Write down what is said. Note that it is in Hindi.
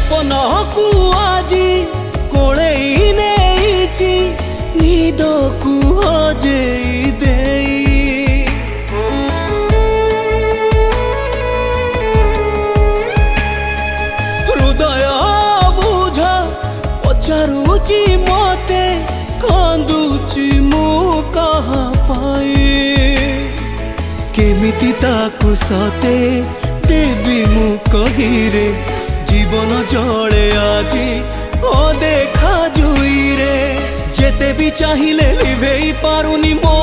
सपना को आजी कोड़ई नेची निद को हजेई देई हृदय बुझा पचारुची मते कांदुची मु कहा पाए केमिति ताकु सते देवी मु कही रे जीवन जले आजी ओ देखा जुई रे जेते भी चाहिए लिभेई पारुनी मो